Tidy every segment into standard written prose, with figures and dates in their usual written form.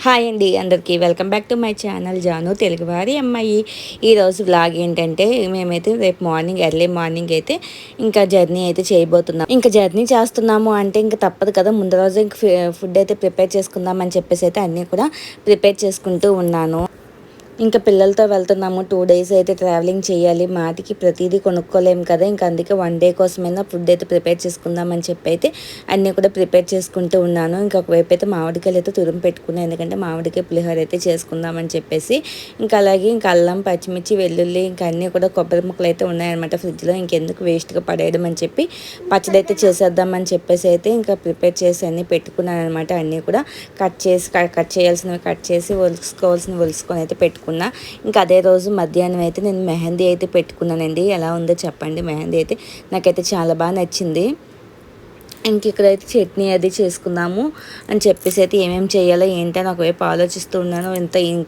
Hi అండి అందరికీ welcome back to my channel Janu తెలుగువారి అమ్మాయి. ఈరోజు వ్లాగ్ ఏంటంటే మేమైతే రేపు మార్నింగ్ ఎర్లీ మార్నింగ్ అయితే ఇంకా జర్నీ అయితే చేయబోతున్నాం. ఇంకా జర్నీ చేస్తున్నాము అంటే ఇంకా తప్పదు కదా, ముందు రోజు ఇంక ఫుడ్ అయితే ప్రిపేర్ చేసుకుందాం అని చెప్పేసి అయితే అన్నీ కూడా ప్రిపేర్ చేసుకుంటూ ఉన్నాను. ఇంకా పిల్లలతో వెళ్తున్నాము, 2 డేస్ అయితే ట్రావెలింగ్ చేయాలి, మాటికి ప్రతిదీ కొనుక్కోలేము కదా. ఇంకా అందుకే 1 డే కోసమైనా ఫుడ్ అయితే ప్రిపేర్ చేసుకుందామని చెప్పి అయితే అన్నీ కూడా ప్రిపేర్ చేసుకుంటూ ఉన్నాను. ఇంకా ఒకవైపు అయితే మామిడికాయలు అయితే తురుము పెట్టుకున్నాను, ఎందుకంటే మామిడికాయ పులిహోర అయితే చేసుకుందామని చెప్పేసి. ఇంకా అలాగే ఇంకా అల్లం, పచ్చిమిర్చి, వెల్లుల్లి ఇంకా అన్నీ కూడా కొబ్బరి ముక్కలు అయితే ఉన్నాయన్నమాట ఫ్రిడ్జ్లో. ఇంకెందుకు వేస్ట్గా పడేయడం అని చెప్పి పచ్చడి అయితే చేసేద్దామని చెప్పేసి అయితే ఇంకా ప్రిపేర్ చేసి అన్నీ పెట్టుకున్నాను అనమాట. అన్నీ కూడా కట్ చేయాల్సినవి కట్ చేసి ఒలుసుకోవాల్సినవి ఒలుసుకొని అయితే పెట్టుకున్నాను. ఇంకా అదే రోజు మధ్యాహ్నం అయితే నేను మెహందీ అయితే పెట్టుకున్నానండి. ఎలా ఉందో చెప్పండి, మెహందీ అయితే నాకైతే చాలా బాగా నచ్చింది. ఇంక ఇక్కడైతే చట్నీ అది చేసుకుందాము అని చెప్పేసి అయితే ఏమేమి చేయాలో ఏంటని ఒకవైపు ఆలోచిస్తూ ఉన్నాను.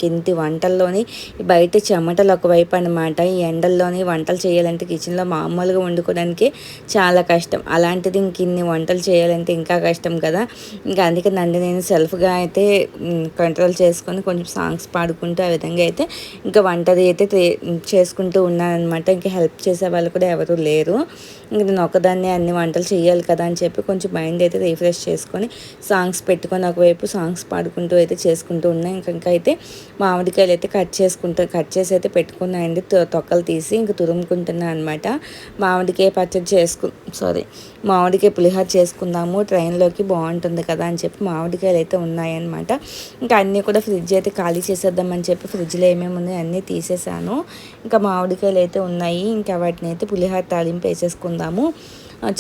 ఇంటి వంటల్లోని బయట చెమటలు ఒకవైపు అనమాట. ఈ ఎండల్లోని వంటలు చేయాలంటే కిచెన్లో మామూలుగా వండుకోవడానికి చాలా కష్టం, అలాంటిది ఇంక ఇన్ని వంటలు చేయాలంటే ఇంకా కష్టం కదా. ఇంకా అందుకే నన్ను నేను సెల్ఫ్గా అయితే కంట్రోల్ చేసుకొని కొంచెం సాంగ్స్ పాడుకుంటూ ఆ విధంగా అయితే ఇంకా వంటది అయితే చేసుకుంటూ ఉన్నాను అనమాట. ఇంకా హెల్ప్ చేసే వాళ్ళు కూడా ఎవరు లేరు. ఇంక నేను ఒకదాన్ని అన్ని వంటలు చేయాలి కదా అని చెప్పి కొంచెం మైండ్ అయితే రిఫ్రెష్ చేసుకొని సాంగ్స్ పెట్టుకొని ఒకవైపు సాంగ్స్ పాడుకుంటూ అయితే చేసుకుంటూ ఉన్నాయి. ఇంకా అయితే మామిడికాయలు అయితే కట్ చేసి అయితే పెట్టుకున్నాయండి, తొక్కలు తీసి ఇంక తురుముకుంటున్నాను అనమాట. మామిడికాయ పచ్చడి మామిడికాయ పులిహోర చేసుకుందాము ట్రైన్లోకి, బాగుంటుంది కదా అని చెప్పి మామిడికాయలు అయితే ఉన్నాయన్నమాట. ఇంకా అన్నీ కూడా ఫ్రిడ్జ్ అయితే ఖాళీ చేసేద్దామని చెప్పి ఫ్రిడ్జ్లో ఏమేమి ఉన్నాయి అన్నీ తీసేసాను. ఇంకా మామిడికాయలు అయితే ఉన్నాయి, ఇంకా వాటిని అయితే పులిహోర తాలింపు వేసేసుకుందాము.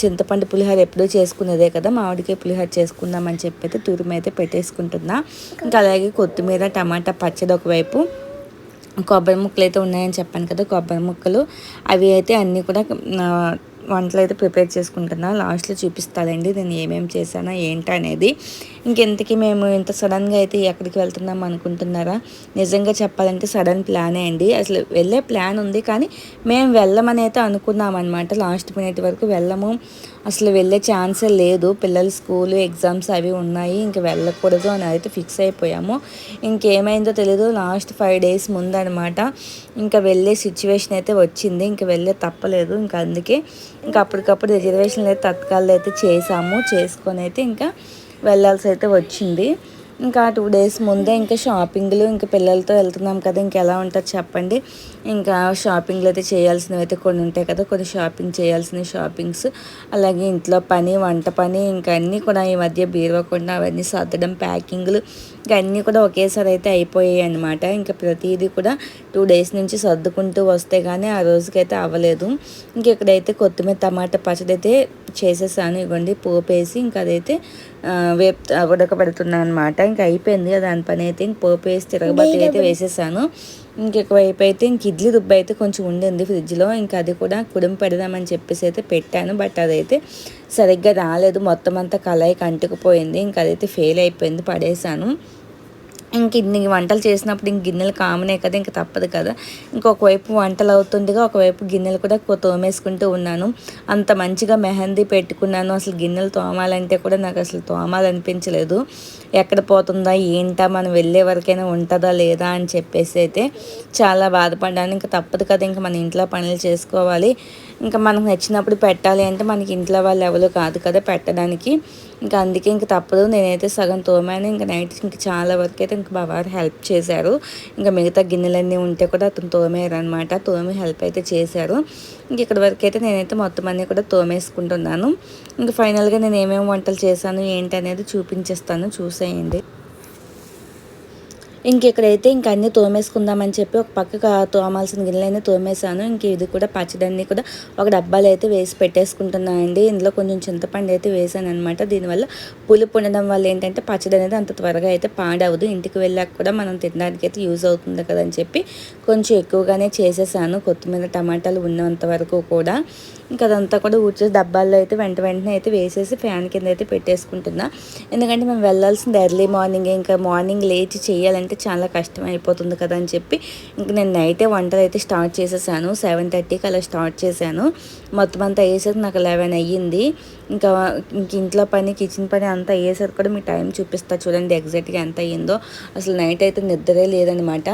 చింతపండు పులిహోర ఎప్పుడూ చేసుకునేదే కదా, మామిడికాయ పులిహోర చేసుకుందామని చెప్పి అయితే తురుము అయితే పెట్టేసుకుంటున్నా. ఇంకా అలాగే కొత్తిమీర, టమాటా పచ్చడి ఒకవైపు, కొబ్బరి ముక్కలు అయితే ఉన్నాయని చెప్పాను కదా, కొబ్బరి ముక్కలు అవి అయితే అన్నీ కూడా వంటలు అయితే ప్రిపేర్ చేసుకుంటున్నా. లాస్ట్లో చూపిస్తానండి నేను ఏమేమి చేశానో ఏంటి అనేది. ఇంకెంతకీ మేము ఇంత సడన్గా అయితే ఎక్కడికి వెళ్తున్నాం అనుకుంటున్నారా? నిజంగా చెప్పాలంటే సడన్ ప్లానే అండి. అసలు వెళ్ళే ప్లాన్ ఉంది కానీ మేము వెళ్ళమని అయితే అనుకున్నాం అనమాట. లాస్ట్ మినిట్ వరకు వెళ్ళము, అసలు వెళ్ళే ఛాన్సే లేదు. పిల్లలు స్కూలు ఎగ్జామ్స్ అవి ఉన్నాయి, ఇంక వెళ్ళకూడదు అని అయితే ఫిక్స్ అయిపోయాము. ఇంకేమైందో తెలీదు, లాస్ట్ 5 days ముందనమాట ఇంకా వెళ్ళే సిచ్యువేషన్ అయితే వచ్చింది. ఇంక వెళ్ళే తప్పలేదు. ఇంకా అందుకే ఇంకా అప్పటికప్పుడు రిజర్వేషన్లు అయితే తత్కాలు అయితే చేసుకొని అయితే ఇంకా వెళ్ళాల్సి అయితే వచ్చింది. ఇంకా 2 days ముందే ఇంకా షాపింగ్లు, ఇంకా పిల్లలతో వెళ్తున్నాం కదా, ఇంకెలా ఉంటుంది చెప్పండి. ఇంకా షాపింగ్లు అయితే చేయాల్సినవి అయితే కొన్ని ఉంటాయి కదా, కొన్ని చేయాల్సిన షాపింగ్స్, అలాగే ఇంట్లో పని, వంట పని, ఇంకా అన్నీ కూడా ఈ మధ్య బీరువాకుండా అవన్నీ సర్దడం, ప్యాకింగ్లు ఇంకా అన్నీ కూడా ఒకేసారి అయితే అయిపోయాయి అనమాట. ఇంకా ప్రతిదీ కూడా 2 days నుంచి సర్దుకుంటూ వస్తే కానీ ఆ రోజుకైతే అవ్వలేదు. ఇంక ఇక్కడైతే కొత్తిమీర టమాటా పచ్చడి అయితే చేసేసాను. ఇవ్వండి పోపు వేసి ఇంకా అదైతే ఉడకబెడుతున్నాను అనమాట. ఇంకా అయిపోయింది దాని పని అయితే. ఇంక పోపు వేసి తిరగబట్టి అయితే వేసేసాను. ఇంకెక్కువైపు అయితే ఇంక ఇడ్లీ రుబ్బు అయితే కొంచెం ఉండింది ఫ్రిడ్జ్లో, ఇంకా అది కూడా కుడుము పెడదామని చెప్పేసి అయితే పెట్టాను. బట్ అదైతే సరిగ్గా రాలేదు, మొత్తం అంతా కళాయికి అంటుకుపోయింది. ఇంకా అదైతే ఫెయిల్ అయిపోయింది, పడేసాను. ఇంక ఇన్ని వంటలు చేసినప్పుడు ఇంక గిన్నెలు కామనే కదా, ఇంక తప్పదు కదా. ఇంకొకవైపు వంటలు అవుతుండగా ఒకవైపు గిన్నెలు కూడా తోమేసుకుంటూ ఉన్నాను. అంత మంచిగా మెహందీ పెట్టుకున్నాను, అసలు గిన్నెలు తోమాలంటే కూడా నాకు అసలు తోమాలనిపించలేదు. ఎక్కడ పోతుందా ఏంటా, మనం వెళ్ళే వరకైనా ఉంటుందా లేదా అని చెప్పేసి అయితే చాలా బాధపడ్డాను. ఇంకా తప్పదు కదా, ఇంకా మన ఇంట్లో పనులు చేసుకోవాలి. ఇంకా మనకు నచ్చినప్పుడు పెట్టాలి అంటే మనకి ఇంట్లో వాళ్ళు ఎవరు కాదు కదా పెట్టడానికి. ఇంకా అందుకే ఇంక తప్పదు, నేనైతే సగం తోమాను. ఇంకా నైట్ ఇంక చాలా వరకు అయితే ఇంక బాగా హెల్ప్ చేశారు. ఇంకా మిగతా గిన్నెలన్నీ ఉంటే కూడా అతను తోమారు అనమాట, తోమి హెల్ప్ అయితే చేశారు. ఇంక ఇక్కడ వరకు అయితే నేనైతే మొత్తం అన్నీ కూడా తోమేసుకుంటున్నాను. ఇంకా ఫైనల్గా నేను ఏమేమి వంటలు చేశాను ఏంటి అనేది చూపించేస్తాను, చూసేయండి. ఇక్కడైతే ఇంక అన్నీ తోమేసుకుందామని చెప్పి ఒక పక్కకు తోమాల్సిన గిన్నెలన్నీ తోమేశాను. ఇంక ఇది కూడా పచ్చడన్నీ కూడా ఒక డబ్బాలో అయితే వేసి పెట్టేసుకుంటున్నానండి. ఇందులో కొంచెం చింతపండు అయితే వేసాను అనమాట. దీనివల్ల పులుపు ఉండడం వల్ల ఏంటంటే పచ్చడి అనేది అంత త్వరగా అయితే పాడవదు, ఇంటికి వెళ్ళాక కూడా మనం తినడానికి అయితే యూజ్ అవుతుంది కదా అని చెప్పి కొంచెం ఎక్కువగానే చేసేసాను. కొత్తిమీర టమాటాలు ఉన్నంత వరకు కూడా ఇంకా అదంతా కూడా ఊడ్చేసి డబ్బాల్లో అయితే వెంటనే అయితే వేసేసి ఫ్యాన్ కింద అయితే పెట్టేసుకుంటున్నా. ఎందుకంటే మేము వెళ్ళాల్సింది ఎర్లీ మార్నింగే, ఇంకా మార్నింగ్ లేచి చేయాలంటే చాలా కష్టం అయిపోతుంది కదా అని చెప్పి ఇంక నేను నైటే వంటలు అయితే స్టార్ట్ చేసేసాను. 7:30కి అలా స్టార్ట్ చేశాను. మొత్తం అంతా వేసేసి నాకు 11 అయ్యింది. ఇంకా ఇంట్లో పని కిచెన్ పని అంతా అయ్యేసరికి కూడా మీ టైం చూపిస్తా చూడండి ఎగ్జాక్ట్గా ఎంత అయ్యిందో. అసలు నైట్ అయితే నిద్రే లేదనమాట.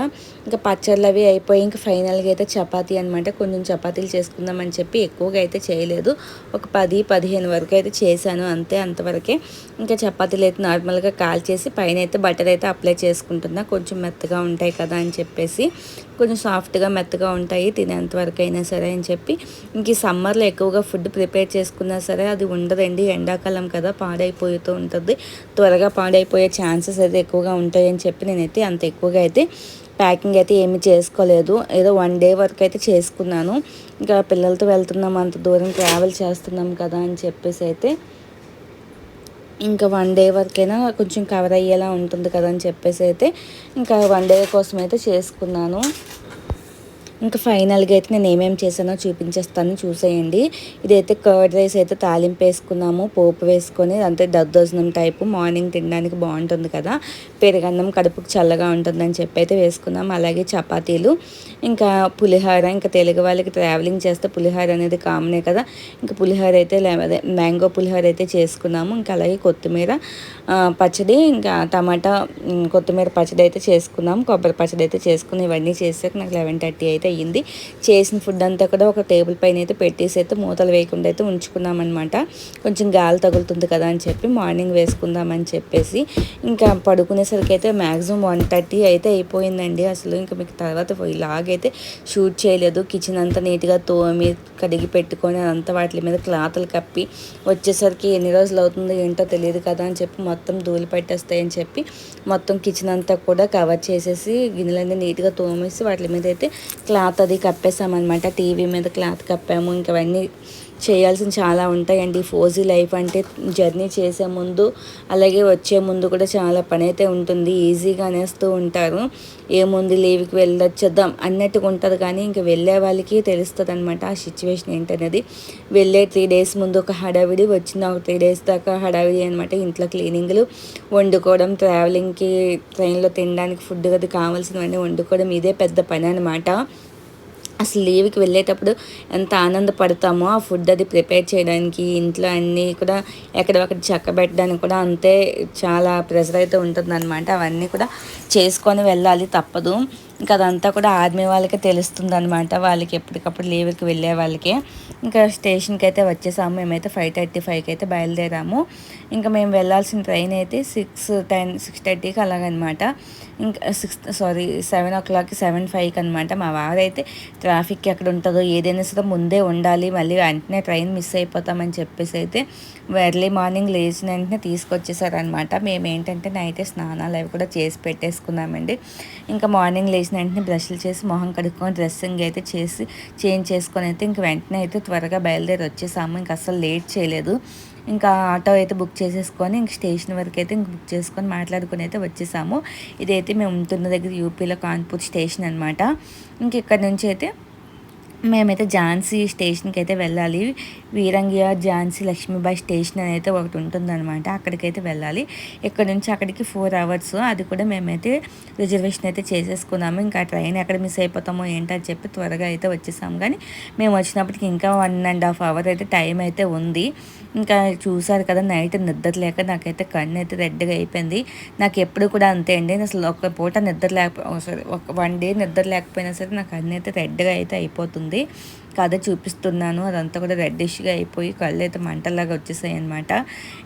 ఇంకా పచ్చళ్ళు అవి అయిపోయి ఇంకా ఫైనల్గా అయితే చపాతీ అనమాట. కొంచెం చపాతీలు చేసుకుందామని చెప్పి ఎక్కువగా అయితే చేయలేదు, ఒక 10-15 వరకు అయితే చేశాను అంతే, అంతవరకే. ఇంకా చపాతీలు అయితే నార్మల్గా కాల్చేసి పైన అయితే బటర్ అయితే అప్లై చేసుకుంటున్నా, కొంచెం మెత్తగా ఉంటాయి కదా అని చెప్పేసి. కొంచెం సాఫ్ట్గా మెత్తగా ఉంటాయి తినేంత వరకు అయినా సరే అని చెప్పి. ఇంక ఈ సమ్మర్లో ఎక్కువగా ఫుడ్ ప్రిపేర్ చేసుకున్నా సరే అది ఉండదండి, ఎండాకాలం కదా పాడైపోతూ ఉంటుంది, త్వరగా పాడైపోయే ఛాన్సెస్ అయితే ఎక్కువగా ఉంటాయని చెప్పి నేనైతే అంత ఎక్కువగా అయితే ప్యాకింగ్ అయితే ఏమీ చేసుకోలేదు. ఏదో 1 డే వరకు అయితే చేసుకున్నాను. ఇంకా పిల్లలతో వెళ్తున్నాం, అంత దూరం ట్రావెల్ చేస్తున్నాం కదా అని చెప్పేసి అయితే ఇంకా 1 డే వరకైనా కొంచెం కవర్ అయ్యేలా ఉంటుంది కదా అని చెప్పేసి అయితే ఇంకా 1 డే కోసం అయితే చేసుకున్నాను. ఇంకా ఫైనల్గా అయితే నేను ఏమేమి చేశానో చూపించేస్తాను, చూసేయండి. ఇదైతే కర్డ్ రైస్ అయితే తాలింపు వేసుకున్నాము, పోపు వేసుకొని, అంతే దద్దోజనం టైపు మార్నింగ్ తినడానికి బాగుంటుంది కదా, పెరుగన్నం కడుపుకు చల్లగా ఉంటుందని చెప్పి అయితే వేసుకున్నాము. అలాగే చపాతీలు, ఇంకా పులిహోర. ఇంకా తెలుగు వాళ్ళకి ట్రావెలింగ్ చేస్తే పులిహోర అనేది కామనే కదా, ఇంకా పులిహోర అయితే అదే మ్యాంగో పులిహోర అయితే చేసుకున్నాము. ఇంకా అలాగే కొత్తిమీర పచ్చడి, ఇంకా టమాటా కొత్తిమీర పచ్చడి అయితే చేసుకున్నాము, కొబ్బరి పచ్చడి అయితే చేసుకుని ఇవన్నీ చేసాక నాకు 11:30 అయితే అయ్యింది. చేసిన ఫుడ్ అంతా కూడా ఒక టేబుల్ పైన అయితే పెట్టేసి అయితే మూతలు వేయకుండా అయితే ఉంచుకున్నాం అనమాట. కొంచెం గాలి తగులుతుంది కదా అని చెప్పి మార్నింగ్ వేసుకుందామని చెప్పేసి. ఇంకా పడుకునేసరికి అయితే మ్యాక్సిమం 1:30 అయితే అయిపోయిందండి. అసలు ఇంకా మీకు తర్వాత ఇలాగైతే షూట్ చేయలేదు. కిచెన్ అంతా నీట్గా తోమి కడిగి పెట్టుకొని అదంతా వాటి మీద క్లాతులు కప్పి వచ్చేసరికి ఎన్ని రోజులు అవుతుందో ఏంటో తెలియదు కదా అని చెప్పి మొత్తం ధూళి పెట్టేస్తాయని చెప్పి మొత్తం కిచెన్ అంతా కూడా కవర్ చేసేసి గిన్నెలన్నీ నీట్గా తోమేసి వాటి మీద అయితే క్లాత్ అది కప్పేసామన్నమాట. టీవీ మీద క్లాత్ కప్పాము. ఇంకవన్నీ చేయాల్సిన చాలా ఉంటాయండి. ఫోజీ లైఫ్ అంటే జర్నీ చేసే ముందు అలాగే వచ్చే ముందు కూడా చాలా పని అయితే ఉంటుంది. ఈజీగా అనేస్తూ ఉంటారు, ఏముంది లీవ్కి వెళ్ళొచ్చేద్దాం అన్నట్టుగా ఉంటుంది, కానీ ఇంక వెళ్ళే వాళ్ళకి తెలుస్తుంది అనమాట ఆ సిచ్యువేషన్ ఏంటనేది. వెళ్ళే 3 days ముందు ఒక హడావిడి, వచ్చిన ఒక 3 days దాకా హడావిడి అనమాట. ఇంట్లో క్లీనింగ్లు, వండుకోవడం, ట్రావెలింగ్కి ట్రైన్లో తినడానికి ఫుడ్ అది కావాల్సినవన్నీ వండుకోవడం, ఇదే పెద్ద పని అనమాట. అసలు లీవ్కి వెళ్ళేటప్పుడు ఎంత ఆనందపడతామో ఆ ఫుడ్ అది ప్రిపేర్ చేయడానికి, ఇంట్లో అన్నీ కూడా ఎక్కడొక్కడ చక్కబెట్టడానికి కూడా అంతే చాలా ప్రెషర్ అయితే ఉంటుందన్నమాట. అవన్నీ కూడా చేసుకొని వెళ్ళాలి, తప్పదు. ఇంకా అదంతా కూడా ఆర్మీ వాళ్ళకే తెలుస్తుంది అనమాట, వాళ్ళకి ఎప్పటికప్పుడు లీవ్కి వెళ్ళే వాళ్ళకే. ఇంకా స్టేషన్కి అయితే వచ్చేసాము. మేమైతే 5:35కి అయితే బయలుదేరాము. ఇంకా మేము వెళ్ళాల్సిన ట్రైన్ అయితే 6:30కి అలాగనమాట. ఇంకా 7 o'clock 7:05కి అనమాట. మా వారైతే ట్రాఫిక్ ఎక్కడ ఉంటుందో ఏదైనా సరే ముందే ఉండాలి, మళ్ళీ వెంటనే ట్రైన్ మిస్ అయిపోతామని చెప్పేసి అయితే ఎర్లీ మార్నింగ్ లేచిన వెంటనే తీసుకొచ్చేసారనమాట. మేము ఏంటంటే నైటే స్నానాలు అవి కూడా చేసి పెట్టేసుకున్నామండి. ఇంకా మార్నింగ్ లేచిన వెంటనే బ్రష్లు చేసి మొహం కడుక్కొని డ్రెస్సింగ్ అయితే చేంజ్ చేసుకొని అయితే ఇంక వెంటనే అయితే త్వరగా బయలుదేరి వచ్చేసాము. ఇంక అసలు లేట్ చేయలేదు. ఇంకా ఆటో అయితే బుక్ చేసేసుకొని ఇంక స్టేషన్ వరకు అయితే ఇంక బుక్ చేసుకొని మాట్లాడుకొని అయితే వచ్చేసాము. ఇదైతే మేము ఉంటున్న దగ్గర యూపీలో కాన్పూర్ స్టేషన్ అనమాట. ఇంక ఇక్కడ నుంచి అయితే మేమైతే ఝాన్సీ స్టేషన్కి అయితే వెళ్ళాలి. వీరంగియా ఝాన్సీ లక్ష్మీబాయి స్టేషన్ అని అయితే ఒకటి ఉంటుందన్నమాట, అక్కడికైతే వెళ్ళాలి. ఇక్కడ నుంచి అక్కడికి 4 hours, అది కూడా మేమైతే రిజర్వేషన్ అయితే చేసేసుకున్నాము. ఇంకా ట్రైన్ ఎక్కడ మిస్ అయిపోతామో ఏంటని చెప్పి త్వరగా అయితే వచ్చేసాము. కానీ మేము వచ్చినప్పటికి ఇంకా 1.5 hour అయితే టైం అయితే ఉంది. ఇంకా చూసారు కదా, నైట్ నిద్ర లేక నాకైతే కన్ను అయితే రెడ్గా అయిపోయింది. నాకు ఎప్పుడు కూడా అంతే అండి, అసలు ఒక పూట నిద్ర సరే ఒక 1 day నిద్ర లేకపోయినా సరే నాకు కన్ను అయితే రెడ్గా అయితే అయిపోతుంది. కథ చూపిస్తున్నాను, అదంతా కూడా రెడ్డిష్గా అయిపోయి కళ్ళు అయితే మంటల్లాగా వచ్చేసాయి అనమాట.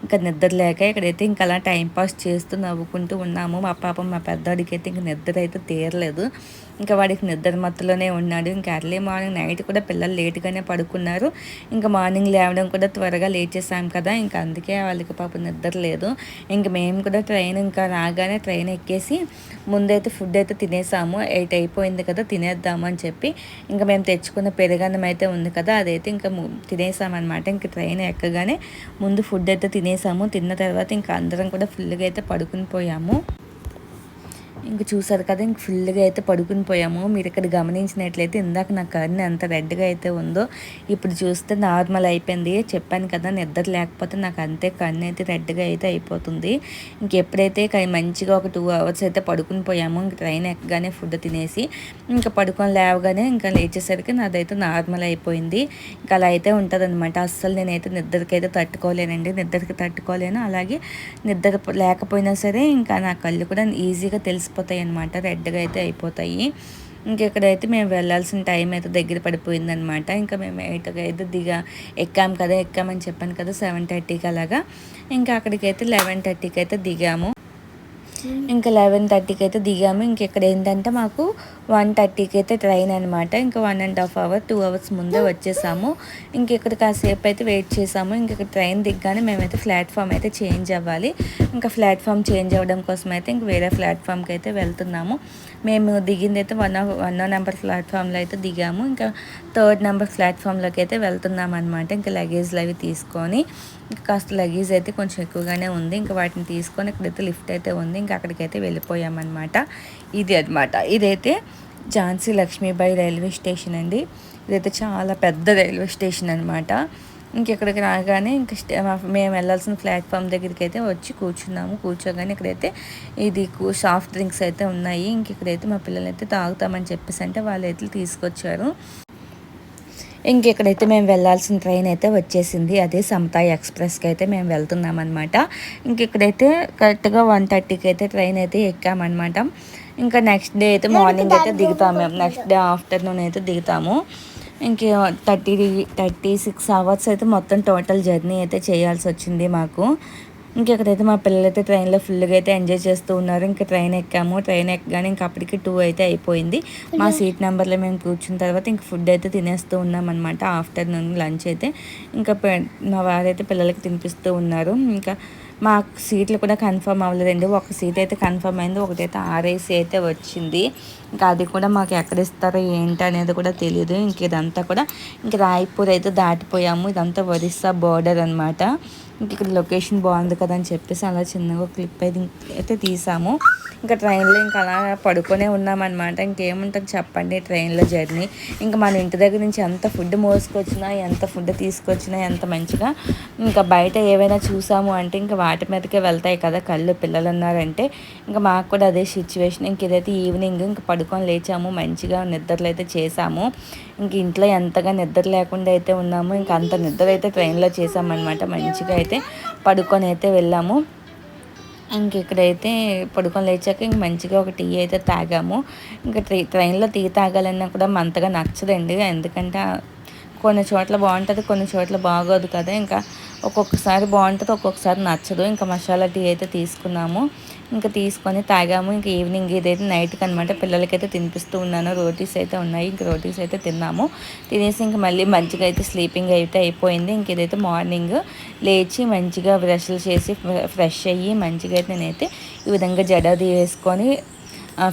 ఇంకా నిద్ర లేక ఇక్కడైతే ఇంకా అలా టైంపాస్ చేస్తూ నవ్వుకుంటూ ఉన్నాము. మా పాపం మా పెద్దవాడికి అయితే ఇంక నిద్ర అయితే తీరలేదు, ఇంకా వాడికి నిద్ర మత్తులోనే ఉన్నాడు. ఇంకా ఎర్లీ మార్నింగ్ నైట్ కూడా పిల్లలు లేట్గానే పడుకున్నారు. ఇంకా మార్నింగ్ లేవడం కూడా త్వరగా లేట్ చేసాం కదా, ఇంకా అందుకే వాళ్ళకి పాపం నిద్ర లేదు. ఇంక మేము కూడా ట్రైన్ ఇంకా రాగానే ట్రైన్ ఎక్కేసి ముందైతే ఫుడ్ అయితే తినేసాము. 8 అయిపోయింది కదా, తినేద్దాము అని చెప్పి ఇంకా మేము తెచ్చుకున్న పెరుగన్నం అయితే ఉంది కదా, అదైతే ఇంకా తినేసామన్నమాట. ఇంక ట్రైన్ ఎక్కగానే ముందు ఫుడ్ అయితే తినేసాము. తిన్న తర్వాత ఇంకా అందరం కూడా ఫుల్గా అయితే పడుకుని పోయాము. ఇంక చూసారు కదా, ఇంక ఫుల్గా అయితే పడుకుని పోయాము. మీరు ఇక్కడ గమనించినట్లయితే ఇందాక నా కన్ను ఎంత రెడ్గా అయితే ఉందో ఇప్పుడు చూస్తే నార్మల్ అయిపోయింది. చెప్పాను కదా, నిద్ర లేకపోతే నాకు అంతే కన్ను అయితే రెడ్గా అయితే అయిపోతుంది. ఇంకెప్పుడైతే మంచిగా ఒక 2 అవర్స్ అయితే పడుకుని పోయాము. ఇంక ట్రైన్ ఎక్కగానే ఫుడ్ తినేసి ఇంకా పడుకొని లేవగానే ఇంకా లేచేసరికి నాదైతే నార్మల్ అయిపోయింది. ఇంకా అలా అయితే ఉంటుంది అనమాట. అస్సలు నేనైతే నిద్రకైతే తట్టుకోలేనండి, నిద్రకి తట్టుకోలేను. అలాగే నిద్ర లేకపోయినా సరే ఇంకా నా కళ్ళు కూడా ఈజీగా తెలిసిపోతాయి అనమాట, రెడ్గా అయితే అయిపోతాయి. ఇంకెక్కడైతే మేము వెళ్ళాల్సిన టైం అయితే దగ్గర పడిపోయిందనమాట. ఇంకా మేము 8కి అయితే ఎక్కామని చెప్పాను కదా 7:30కి అలాగా. ఇంకా అక్కడికైతే 11:30కి అయితే దిగాము. ఇంకా 11:30కి అయితే దిగాము. ఇంకెక్కడ ఏంటంటే మాకు 1:30కి అయితే ట్రైన్ అనమాట. ఇంకా 1.5 అవర్ 2 అవర్స్ ముందే వచ్చేసాము. ఇంకెక్కడ కాసేపు అయితే వెయిట్ చేసాము. ఇంక ట్రైన్ దిగ్గానే మేమైతే ప్లాట్ఫామ్ అయితే చేంజ్ అవ్వాలి. ఇంకా ప్లాట్ఫామ్ చేంజ్ అవ్వడం కోసం అయితే ఇంక వేరే ప్లాట్ఫామ్కి అయితే వెళ్తున్నాము. మేము దిగింది అయితే 1 నెంబర్ ప్లాట్ఫామ్లో అయితే దిగాము. ఇంకా 3rd నెంబర్ ప్లాట్ఫామ్లోకి అయితే వెళ్తున్నాం అనమాట. ఇంకా లగేజ్లు అవి తీసుకొని, ఇంకా కాస్త లగేజ్ అయితే కొంచెం ఎక్కువగానే ఉంది. ఇంకా వాటిని తీసుకొని ఇక్కడైతే లిఫ్ట్ అయితే ఉంది. ఇంకా అక్కడికైతే వెళ్ళిపోయామన్నమాట. ఇది అనమాట, ఇదైతే ఝాన్సీ లక్ష్మీబాయి రైల్వే స్టేషన్ అండి. ఇదైతే చాలా పెద్ద రైల్వే స్టేషన్ అనమాట. ఇంకెక్కడికి రాగానే ఇంక మేము వెళ్ళాల్సిన ప్లాట్ఫామ్ దగ్గరికి అయితే వచ్చి కూర్చున్నాము. కూర్చోగానే ఇక్కడైతే ఇది సాఫ్ట్ డ్రింక్స్ అయితే ఉన్నాయి. ఇక్కడైతే మా పిల్లలు అయితే తాగుతామని చెప్పేసి అంటే వాళ్ళు అయితే తీసుకొచ్చారు. ఇంకెక్కడైతే మేము వెళ్ళాల్సిన ట్రైన్ అయితే వచ్చేసింది. అదే సమతా ఎక్స్ప్రెస్కి అయితే మేము వెళ్తున్నాం అనమాట. ఇంకెక్కడైతే కరెక్ట్గా 1:30కి అయితే ట్రైన్ అయితే ఎక్కామన్నమాట. ఇంకా నెక్స్ట్ డే అయితే మార్నింగ్ అయితే దిగుతాము. మేము నెక్స్ట్ డే ఆఫ్టర్నూన్ అయితే దిగుతాము. ఇంక 36 అవర్స్ అయితే మొత్తం టోటల్ జర్నీ అయితే చేయాల్సి వచ్చింది మాకు. ఇంకెక్కడైతే మా పిల్లలైతే ట్రైన్లో ఫుల్గా అయితే ఎంజాయ్ చేస్తూ ఉన్నారు. ఇంకా ట్రైన్ ఎక్కాము. ట్రైన్ ఎక్కగానే ఇంక అప్పటికి 2 అయితే అయిపోయింది. మా సీట్ నెంబర్లో మేము కూర్చున్న తర్వాత ఇంక ఫుడ్ అయితే తినేస్తూ ఉన్నాం అనమాట. ఆఫ్టర్నూన్ లంచ్ అయితే ఇంకా మా వారైతే పిల్లలకి తినిపిస్తూ ఉన్నారు. ఇంకా మా సీట్లు కూడా కన్ఫర్మ్ అవ్వలేదండి. ఒక సీట్ అయితే కన్ఫర్మ్ అయింది, ఒకటైతే ఆర్ఏసీ అయితే వచ్చింది. ఇంకా అది కూడా మాకు ఎక్కడ ఇస్తారో ఏంటి అనేది కూడా తెలియదు. ఇంక ఇదంతా కూడా ఇంక రాయ్పూర్ అయితే దాటిపోయాము. ఇదంతా ఒరిస్సా బోర్డర్ అనమాట. ఇంక ఇక్కడ లొకేషన్ బాగుంది కదా అని చెప్పేసి అలా చిన్నగా క్లిప్ అయితే తీసాము. ఇంకా ట్రైన్లో ఇంకా అలా పడుకొనే ఉన్నామన్నమాట. ఇంకేముంటుంది చెప్పండి ట్రైన్లో జర్నీ. ఇంకా మన ఇంటి దగ్గర నుంచి ఎంత ఫుడ్ మోసుకొచ్చినా, ఎంత ఫుడ్ తీసుకొచ్చినా, ఎంత మంచిగా ఇంకా బయట ఏవైనా చూసాము అంటే ఇంకా వాటి మీదకే వెళ్తాయి కదా కళ్ళు. పిల్లలు ఉన్నారంటే ఇంకా మాకు కూడా అదే సిచ్యువేషన్. ఇంక ఇదైతే ఈవినింగ్ ఇంకా పడుకొని లేచాము, మంచిగా నిద్రలు అయితే చేసాము. ఇంక ఇంట్లో ఎంతగా నిద్ర లేకుండా అయితే ఉన్నాము. ఇంకా అంత నిద్ర అయితే ట్రైన్లో చేసామన్నమాట. మంచిగా అయితే పడుకొని అయితే వెళ్ళాము. ఇంక ఇక్కడైతే పడుకొని లేచాక ఇంక మంచిగా ఒక టీ అయితే తాగాము. ఇంకా ట్రైన్లో టీ తాగాలన్నా కూడా అంతగా నచ్చదండి. ఎందుకంటే కొన్ని చోట్ల బాగుంటుంది, కొన్ని చోట్ల బాగోదు కదా. ఇంకా ఒక్కొక్కసారి బాగుంటుంది, ఒక్కొక్కసారి నచ్చదు. ఇంకా మసాలా టీ అయితే తీసుకున్నాము. ఇంకా తీసుకొని తాగాము. ఇంకా ఈవినింగ్ ఇదైతే నైట్కి అనమాట. పిల్లలకైతే తినిపిస్తూ ఉన్నాను. రోటీస్ అయితే ఉన్నాయి. ఇంక రోటీస్ అయితే తిన్నాము. తినేసి ఇంక మళ్ళీ మంచిగా అయితే స్లీపింగ్ అయితే అయిపోయింది. ఇంక ఇదైతే మార్నింగ్ లేచి మంచిగా బ్రష్లు చేసి ఫ్రెష్ అయ్యి మంచిగా అయితే నేనైతే ఈ విధంగా జడది వేసుకొని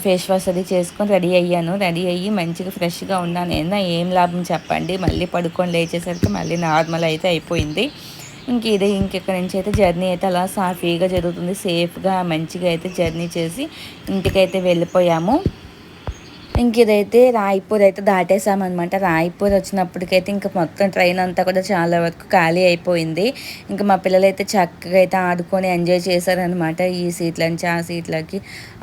ఫేస్ వాష్ అది చేసుకొని రెడీ అయ్యాను. రెడీ అయ్యి మంచిగా ఫ్రెష్గా ఉన్నాను. ఏం లాభం చెప్పండి, మళ్ళీ పడుకొని లేచేసరికి మళ్ళీ నార్మల్ అయితే అయిపోయింది. ఇంకెక్కడి నుంచి అయితే జర్నీ అయితే అలా సాఫీగా జరుగుతుంది. సేఫ్గా మంచిగా అయితే జర్నీ చేసి ఇంటికైతే వెళ్ళిపోయాము. ఇదైతే రాయ్పూర్ అయితే దాటేసామన్నమాట. రాయ్పూర్ వచ్చినప్పటికైతే ఇంకా మొత్తం ట్రైన్ అంతా కూడా చాలా వరకు ఖాళీ అయిపోయింది. ఇంకా మా పిల్లలైతే చక్కగా అయితే ఆడుకొని ఎంజాయ్ చేశారనమాట. ఈ సీట్ల నుంచి ఆ సీట్లకి,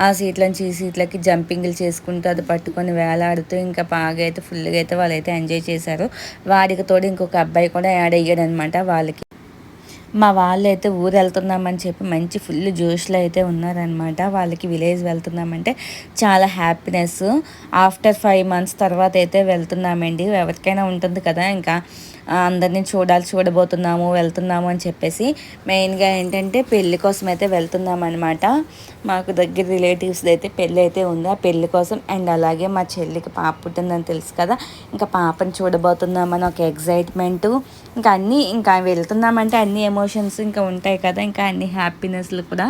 ఆ సీట్ల నుంచి ఈ సీట్లకి జంపింగ్లు చేసుకుంటూ అది పట్టుకొని వేలాడుతూ ఇంకా బాగా అయితే ఫుల్గా అయితే వాళ్ళైతే ఎంజాయ్ చేశారు. వాడికి తోడు ఇంకొక అబ్బాయి కూడా యాడ్ అయ్యాడనమాట వాళ్ళకి. మా వాళ్ళు అయితే ఊరు వెళ్తున్నామని చెప్పి మంచి ఫుల్ జోష్లో అయితే ఉన్నారనమాట. వాళ్ళకి విలేజ్ వెళ్తున్నామంటే చాలా హ్యాపీనెస్. ఆఫ్టర్ 5 మంత్స్ తర్వాత అయితే వెళ్తున్నామండి. ఎవరికైనా ఉంటుంది కదా, ఇంకా అందరినీ వెళ్తున్నాము అని చెప్పేసి. మెయిన్గా ఏంటంటే పెళ్ళి కోసం అయితే వెళ్తున్నాం అనమాట. మాకు దగ్గర రిలేటివ్స్ అయితే పెళ్ళి అయితే ఉంది. ఆ పెళ్ళి కోసం అండ్ అలాగే మా చెల్లికి పాప పుట్టిందని తెలుసు కదా, ఇంకా పాపని చూడబోతున్నామని ఒక ఎగ్జైట్మెంటు. ఇంకా వెళ్తున్నామంటే అన్ని ఎమోషన్స్ ఇంకా ఉంటాయి కదా, ఇంకా అన్ని హ్యాపీనెస్లు కూడా.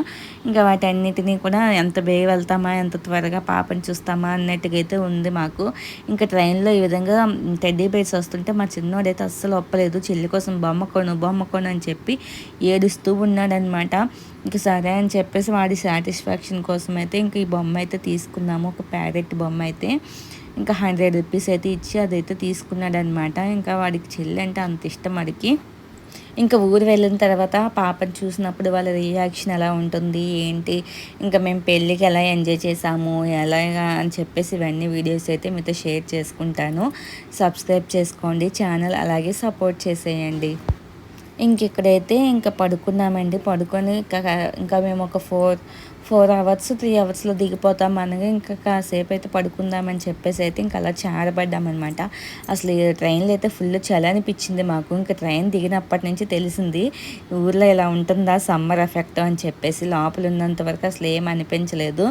ఇంకా వాటన్నిటినీ కూడా ఎంత బేగా వెళ్తామా, ఎంత త్వరగా పాపని చూస్తామా అన్నట్టుగా అయితే ఉంది మాకు. ఇంకా ట్రైన్లో ఈ విధంగా టెడ్డీ బేర్స్ వస్తుంటే మా చిన్నోడైతే అస్సలు ఒప్పలేదు. చెల్లి కోసం బొమ్మ కొను అని చెప్పి ఏడుస్తూ ఉన్నాడనమాట. ఇంక సరే అని చెప్పేసి వాడి సాటిస్ఫాక్షన్ కోసం అయితే ఇంక ఈ బొమ్మ అయితే తీసుకున్నాము. ఒక ప్యారెట్ బొమ్మ అయితే ఇంకా 100 రూపీస్ అయితే ఇచ్చి అదైతే తీసుకున్నాడనమాట. ఇంకా వాడికి చెల్లి అంటే అంత ఇష్టం వాడికి. ఇంకా ఊరు వెళ్ళిన తర్వాత పాపని చూసినప్పుడు వాళ్ళ రియాక్షన్ ఎలా ఉంటుంది ఏంటి, ఇంకా మేము పెళ్ళికి ఎలా ఎంజాయ్ చేసాము ఎలాగా అని చెప్పేసి ఇవన్నీ వీడియోస్ అయితే మీతో షేర్ చేసుకుంటాను. సబ్స్క్రైబ్ చేసుకోండి ఛానల్, అలాగే సపోర్ట్ చేసేయండి. ఇక్కడైతే ఇంకా పడుకున్నామండి. పడుకొని ఇంకా మేము ఒక 4 అవర్స్ 3 అవర్స్లో దిగిపోతాం అనగా ఇంకా కాసేపు అయితే పడుకుందామని చెప్పేసి అయితే ఇంకా అలా చారబడ్డామన్నమాట. అసలు ఈ ట్రైన్లో అయితే ఫుల్ చలి అనిపించింది మాకు. ఇంకా ట్రైన్ దిగినప్పటి నుంచి తెలిసింది ఊర్లో ఇలా ఉంటుందా సమ్మర్ ఎఫెక్ట్ అని చెప్పేసి. లోపల ఉన్నంత వరకు అసలు ఏం అనిపించలేదు.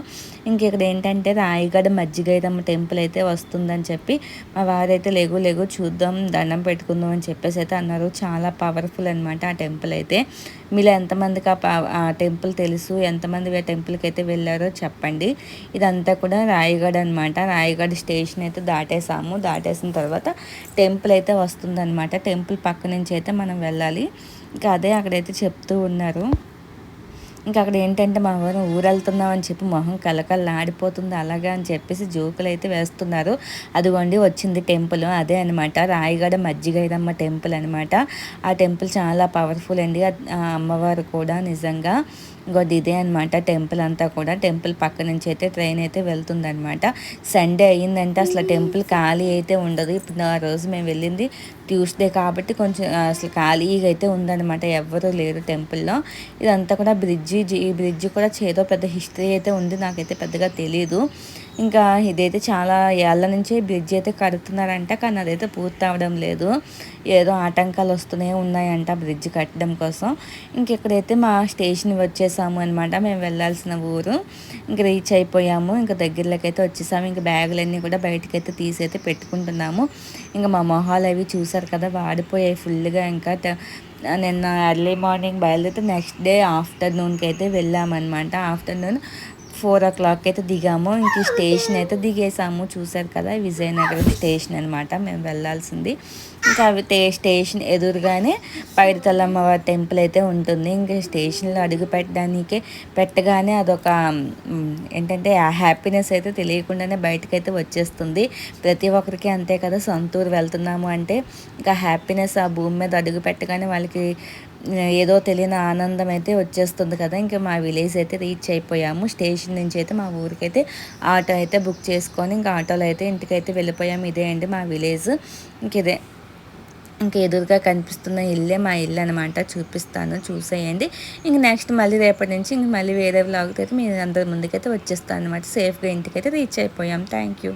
ఇక్కడ ఏంటంటే రాయగడ మజ్జిగైరమ్మ టెంపుల్ అయితే వస్తుందని చెప్పి మా వారైతే లేగు చూద్దాం దండం పెట్టుకుందాం అని చెప్పేసి అయితే అన్నారు. చాలా పవర్ఫుల్ అనమాట ఆ టెంపుల్ అయితే. మీలో ఎంతమందికి ఆ టెంపుల్ తెలుసు, ఎంతమంది ఆ టెంపుల్కి అయితే వెళ్ళారో చెప్పండి. ఇదంతా కూడా రాయగఢ్ అనమాట. రాయగఢ్ స్టేషన్ అయితే దాటేసిన తర్వాత టెంపుల్ అయితే వస్తుందన్నమాట. టెంపుల్ పక్క నుంచి అయితే మనం వెళ్ళాలి. ఇంకా అదే అక్కడైతే చెప్తూ ఉన్నారు. అక్కడ ఏంటంటే మా ఊరు ఊరెళ్తున్నాం అని చెప్పి మొహం కలకల్లాడిపోతుంది అలాగా అని చెప్పేసి జోకులు అయితే వేస్తున్నారు. అదిగోండి వచ్చింది టెంపుల్, అదే అనమాట రాయగడ మజ్జిగైరమ్మ టెంపుల్ అనమాట. ఆ టెంపుల్ చాలా పవర్ఫుల్ అండి. అమ్మవారు కూడా నిజంగా ఇంకోటి ఇదే అనమాట. టెంపుల్ అంతా కూడా టెంపుల్ పక్క నుంచి అయితే ట్రైన్ అయితే వెళ్తుందనమాట. సండే అయ్యిందంటే అసలు టెంపుల్ ఖాళీ అయితే ఉండదు. ఇప్పుడు ఆ రోజు మేము వెళ్ళింది ట్యూస్డే కాబట్టి కొంచెం అసలు ఖాళీగా అయితే ఉందన్నమాట. ఎవ్వరూ లేరు టెంపుల్లో. ఇదంతా కూడా ఈ బ్రిడ్జి కూడా ఏదో పెద్ద హిస్టరీ అయితే ఉంది, నాకైతే పెద్దగా తెలియదు. ఇదైతే చాలా ఏళ్ళ నుంచి బ్రిడ్జ్ అయితే కడుతున్నారంట, కానీ అదైతే పూర్తి అవ్వడం లేదు. ఏదో ఆటంకాలు వస్తూనే ఉన్నాయంట బ్రిడ్జ్ కట్టడం కోసం. ఇక్కడైతే మా స్టేషన్ వచ్చేసాము అనమాట. మేము వెళ్ళాల్సిన ఊరు రీచ్ అయిపోయాము. దగ్గరలోకి అయితే వచ్చేసాము. బ్యాగులన్నీ కూడా బయటకైతే తీసైతే పెట్టుకుంటున్నాము. మా మొహాలు అవి చూసారు కదా వాడిపోయాయి ఫుల్గా. నిన్న ఎర్లీ మార్నింగ్ బయలుదేరితే నెక్స్ట్ డే ఆఫ్టర్నూన్కి అయితే వెళ్ళామన్నమాట. ఆఫ్టర్నూన్ 4 o'clock అయితే దిగాము. ఈ స్టేషన్ అయితే దిగేసాము. చూసారు కదా విజయనగరం స్టేషన్ అనమాట మేము వెళ్ళాల్సింది. అవి స్టేషన్ ఎదురుగానే పైడితల్లమ్మ టెంపుల్ అయితే ఉంటుంది. స్టేషన్లో అడుగు పెట్టగానే అదొక ఏంటంటే ఆ హ్యాపీనెస్ అయితే తెలియకుండానే బయటకైతే వచ్చేస్తుంది. ప్రతి ఒక్కరికి అంతే కదా, సొంతూరు వెళ్తున్నాము అంటే హ్యాపీనెస్ ఆ భూమి మీద అడుగు పెట్టగానే వాళ్ళకి ఏదో తెలియని ఆనందం అయితే వచ్చేస్తుంది కదా. మా విలేజ్ అయితే రీచ్ అయిపోయాము. స్టేషన్ నుంచి అయితే మా ఊరికైతే ఆటో అయితే బుక్ చేసుకొని ఆటోలో అయితే ఇంటికైతే వెళ్ళిపోయాము. ఇదే అండి మా విలేజ్. ఇదే ఎదురుగా కనిపిస్తున్న ఇల్లే మా ఇల్లు అనమాట. చూపిస్తాను, చూసేయండి. నెక్స్ట్ మళ్ళీ రేపటి నుంచి మళ్ళీ వేరే వ్లాగ్ అయితే మీ అందరి ముందుకైతే వచ్చేస్తాను అనమాట. సేఫ్గా ఇంటికైతే రీచ్ అయిపోయాం. Thank you.